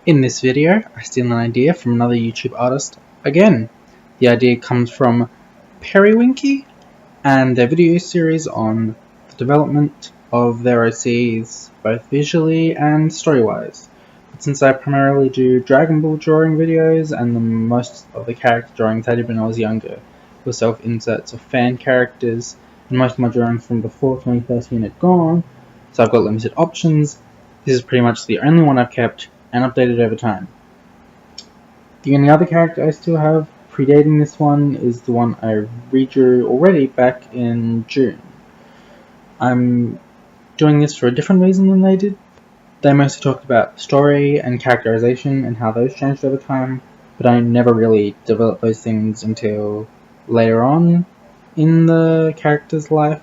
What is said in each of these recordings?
In this video, I steal an idea from another YouTube artist again. The idea comes from Periwinky and their video series on the development of their OCs, both visually and story-wise. But since I primarily do Dragon Ball drawing videos and most of the character drawings I did when I was younger were self-inserts of fan characters, and most of my drawings from before 2013 had gone, so I've got limited options. This is pretty much the only one I've kept and updated over time. The only other character I still have predating this one is the one I redrew already back in June. I'm doing this for a different reason than they did. They mostly talked about story and characterization and how those changed over time, but I never really developed those things until later on in the character's life.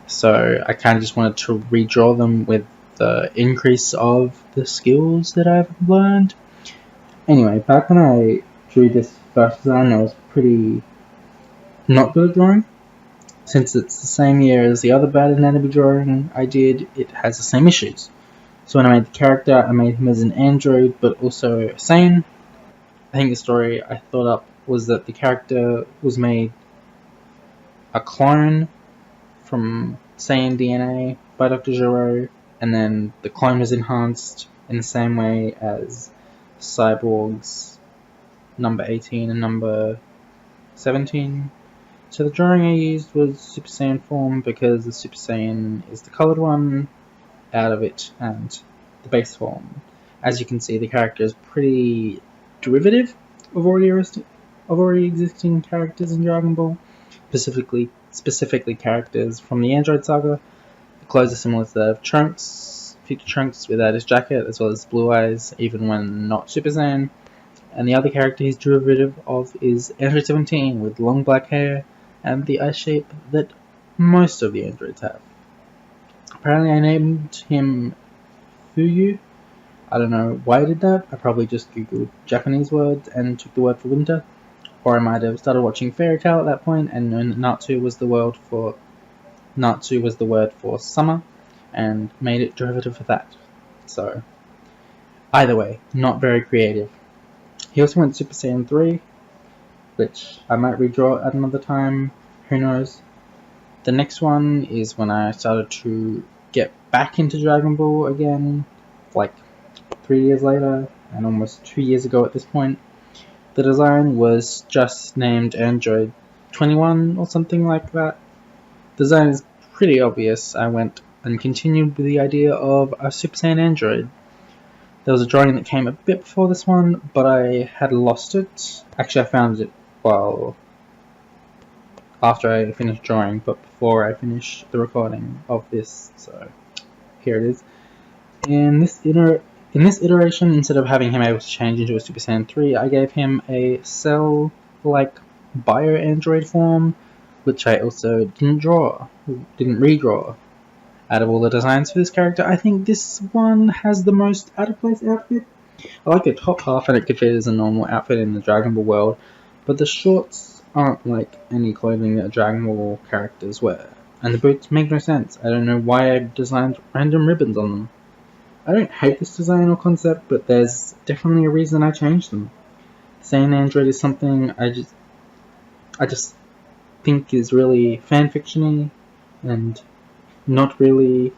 So I kind of just wanted to redraw them with the increase of the skills that I've learned. Anyway, back when I drew this first design, I was pretty not good at drawing. Since it's the same year as the other bad anatomy drawing I did, it has the same issues. So when I made the character, I made him as an android, but also a Saiyan. I think the story I thought up was that the character was made a clone from Saiyan DNA by Dr. Gero, and then the clone was enhanced in the same way as Cyborg's number 18 and number 17. So the drawing I used was Super Saiyan form because the Super Saiyan is the coloured one out of it and the base form. As you can see, the character is pretty derivative of already existing characters in Dragon Ball, specifically characters from the Android Saga. The clothes are similar to that of Trunks, future Trunks without his jacket, as well as blue eyes, even when not Super Saiyan. And the other character he's derivative of is Android 17 with long black hair and the eye shape that most of the androids have. Apparently I named him Fuyu. I don't know why I did that. I probably just googled Japanese words and took the word for winter. Or I might have started watching Fairy Tail at that point and known that Natsu was the word for summer and made it derivative of that. So either way, not very creative. He also went Super Saiyan 3, which I might redraw at another time, who knows. The next one is when I started to get back into Dragon Ball again, like 3 years later, and almost 2 years ago at this point. The design was just named Android 21 or something like that. The design is pretty obvious. I went and continued with the idea of a Super Saiyan android. There was a drawing that came a bit before this one, but I had lost it. Actually, I found it after I finished drawing, but before I finished the recording of this, so here it is. In this iteration, instead of having him able to change into a Super Saiyan 3, I gave him a cell-like bio-android form, which I also didn't redraw. Out of all the designs for this character, I think this one has the most out-of-place outfit. I like the top half, and it could fit as a normal outfit in the Dragon Ball world, but the shorts aren't like any clothing that Dragon Ball characters wear. And the boots make no sense. I don't know why I designed random ribbons on them. I don't hate this design or concept, but there's definitely a reason I changed them. Saiyan Android is something I just think is really fanfiction-y and not really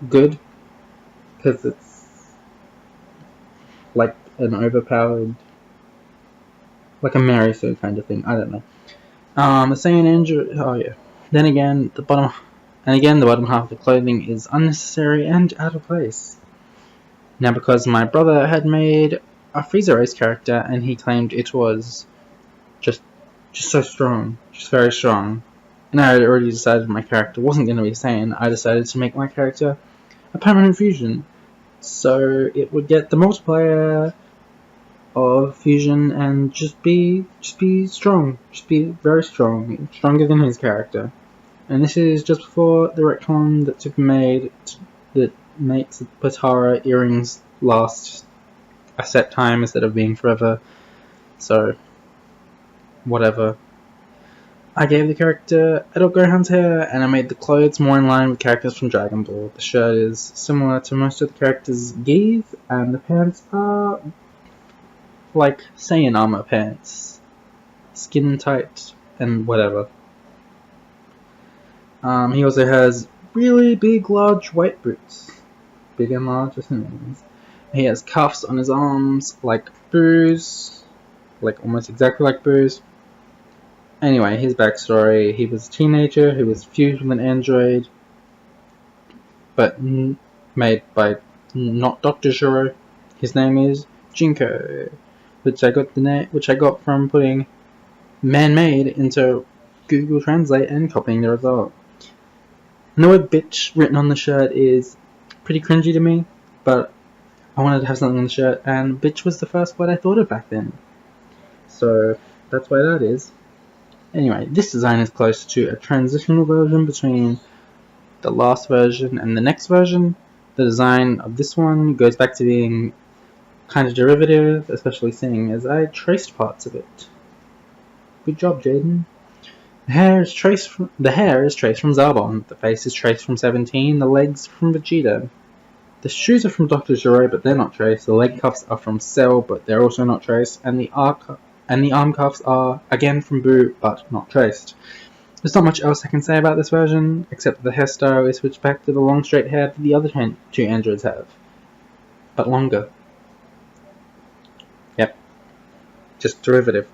good, because it's like an overpowered, like a Mary Sue kind of thing. I don't know. The Saiyan Android. Oh yeah. Then again, the bottom half of the clothing is unnecessary and out of place. Now, because my brother had made a Frieza race character and he claimed it was just so strong, just very strong, and I had already decided my character wasn't going to be Saiyan, I decided to make my character a permanent fusion, so it would get the multiplier of fusion and just be strong, just be very strong, stronger than his character. And this is just before the retcon that Super made that makes Potara earrings last a set time instead of being forever. So, whatever. I gave the character Adult Gohan's hair, and I made the clothes more in line with characters from Dragon Ball. The shirt is similar to most of the characters' gis, and the pants are like Saiyan armor pants. Skin tight and whatever. He also has really big, large white boots. Big and large, as it means. He has cuffs on his arms, like Boo's, like almost exactly like Boo's. Anyway, his backstory: he was a teenager who was fused with an android, but made by not Dr. Gero. His name is Jinko, which I got from putting man-made into Google Translate and copying the result. And the word bitch written on the shirt is pretty cringy to me, but I wanted to have something on the shirt, and bitch was the first word I thought of back then. So that's why that is. Anyway, this design is close to a transitional version between the last version and the next version. The design of this one goes back to being kind of derivative, especially seeing as I traced parts of it. Good job, Jaden. The hair is traced from Zarbon. The face is traced from 17. The legs from Vegeta. The shoes are from Dr. Gero, but they're not traced. The leg cuffs are from Cell, but they're also not traced. And the arm cuffs are again from Boo, but not traced. There's not much else I can say about this version, except that the hairstyle is switched back to the long straight hair that the other two androids have, but longer. Yep, just derivative.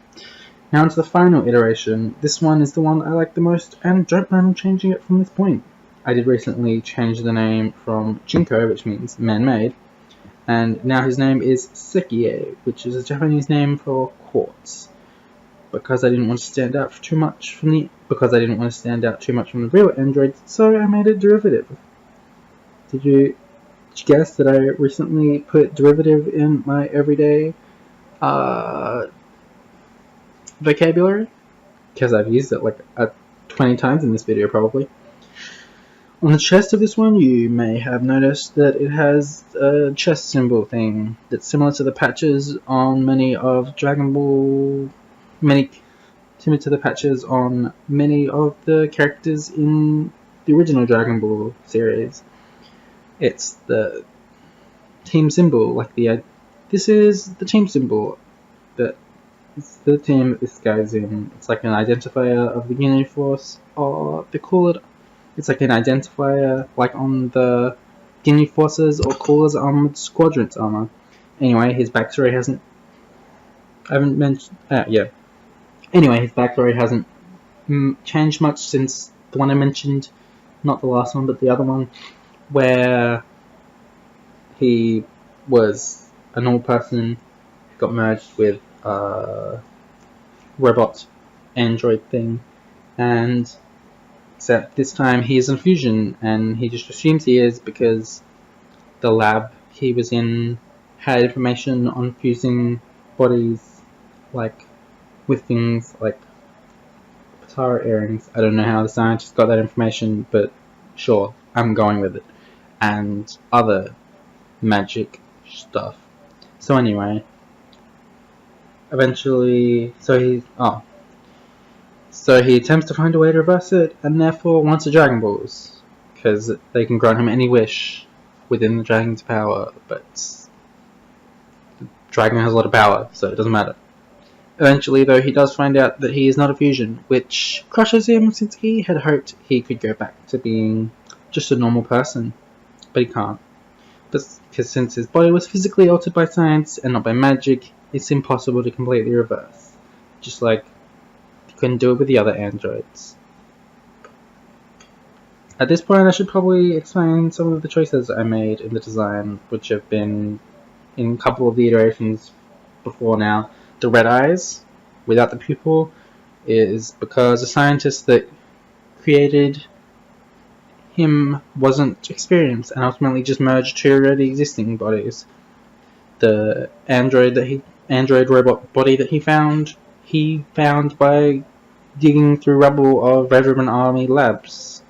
Now onto the final iteration. This one is the one I like the most, and don't plan on changing it from this point. I did recently change the name from Jinko, which means man-made, and now his name is Sekie, which is a Japanese name for quartz. Because I didn't want to stand out too much from the real androids, so I made it derivative. Did you guess that I recently put derivative in my everyday vocabulary? Because I've used it like 20 times in this video probably. On the chest of this one, you may have noticed that it has a chest symbol thing that's similar to the patches on many of Dragon Ball, similar to the patches on many of the characters in the original Dragon Ball series. It's the team symbol, this is the team symbol that it's the team that this guy's in. It's like an identifier of the Ginyu Force, or they call it. It's like an identifier, like on the Ginyu Forces or Cooler's Armored Squadron's armor. Anyway, his backstory hasn't. I haven't mentioned. Anyway, his backstory hasn't changed much since the one I mentioned, not the last one, but the other one, where he was a normal person who got merged with a robot android thing, and except this time he is in fusion, and he just assumes he is because the lab he was in had information on fusing bodies, like with things like Potara earrings. I don't know how the scientist got that information, but sure, I'm going with it. And other magic stuff. So anyway, eventually, so he attempts to find a way to reverse it, and therefore wants the Dragon Balls, because they can grant him any wish within the Dragon's power, but the Dragon has a lot of power, so it doesn't matter. Eventually, though, he does find out that he is not a fusion, which crushes him since he had hoped he could go back to being just a normal person, but he can't. Because since his body was physically altered by science and not by magic, it's impossible to completely reverse. Just like you couldn't do it with the other androids. At this point, I should probably explain some of the choices I made in the design, which have been in a couple of the iterations before now. The red eyes, without the pupil, is because the scientist that created him wasn't experienced and ultimately just merged two already existing bodies. The android robot body that he found by digging through rubble of Red Ribbon Army labs.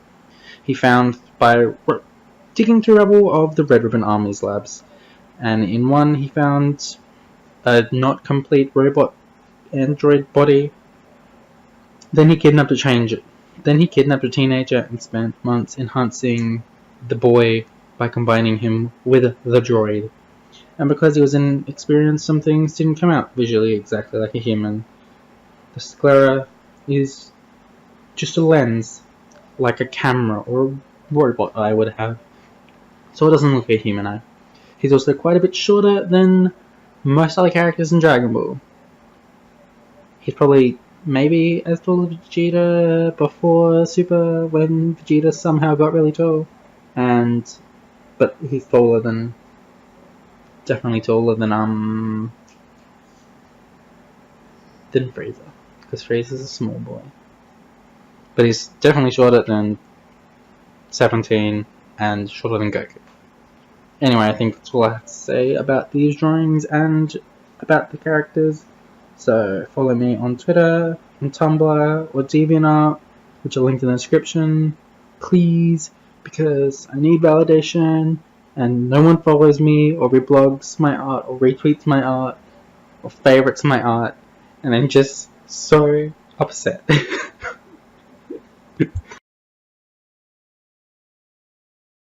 He found by digging through rubble of the Red Ribbon Army's labs, and in one he found a not complete robot android body Then he kidnapped a teenager and spent months enhancing the boy by combining him with the droid. And because he was inexperienced, some things didn't come out visually exactly like a human. The sclera is just a lens, like a camera or a robot eye would have, so it doesn't look like a human eye. He's also quite a bit shorter than most other characters in Dragon Ball. He's probably maybe as tall as Vegeta before Super, when Vegeta somehow got really tall. But he's definitely taller than Frieza, because Frieza's a small boy. But he's definitely shorter than 17 and shorter than Goku. Anyway, I think that's all I have to say about these drawings and about the characters. So follow me on Twitter, on Tumblr, or DeviantArt, which are linked in the description, please, because I need validation, and no one follows me, or reblogs my art, or retweets my art, or favorites my art, and I'm just so upset.